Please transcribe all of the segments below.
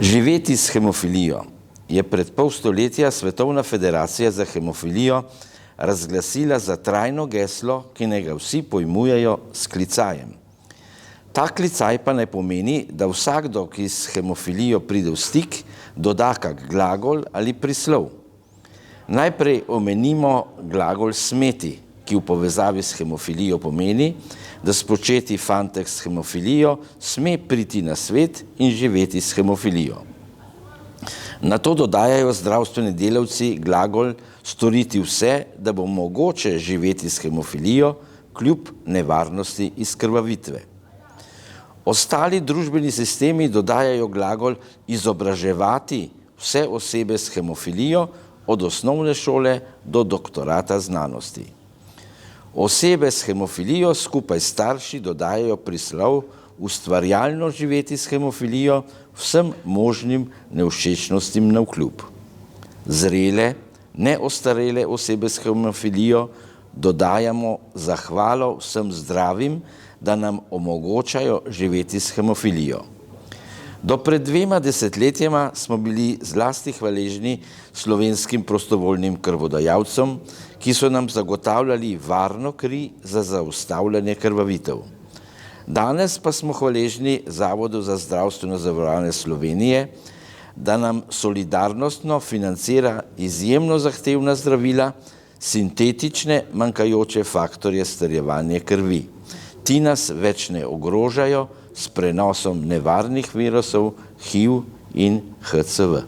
Živeti s hemofilijo je pred pol stoletja Svetovna federacija za hemofilijo razglasila za trajno geslo, ki naj ga vsi pojmujejo s klicajem. Ta klicaj pa ne pomeni, da vsakdo, ki s hemofilijo pride v stik, doda kak glagol ali prislov. Najprej omenimo glagol smeti, ki v povezavi s hemofilijo pomeni, da spočeti fantek s hemofilijo sme priti na svet in živeti s hemofilijo. Na to dodajajo zdravstveni delavci glagol storiti vse, da bo mogoče živeti s hemofilijo kljub nevarnosti izkrvavitve. Ostali družbeni sistemi dodajajo glagol izobraževati vse osebe s hemofilijo od osnovne šole do doktorata znanosti. Osebe s hemofilijo skupaj s starši dodajajo prislov ustvarjalno živeti s hemofilijo vsem možnim nevšečnostim navkljub. Zrele, neostarele osebe s hemofilijo dodajamo zahvalo vsem zdravim, da nam omogočajo živeti s hemofilijo. Do pred 2 desetletjema smo bili zlasti hvaležni slovenskim prostovoljnim krvodajalcem, ki so nam zagotavljali varno kri za zaustavljanje krvavitev. Danes pa smo hvaležni Zavodu za zdravstveno zavarovanje Slovenije, da nam solidarnostno financira izjemno zahtevna zdravila, sintetične manjkajoče faktorje strjevanja krvi. Ti nas več ne ogrožajo s prenosom nevarnih virusov HIV in HCV.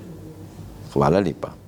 Hvala lepa.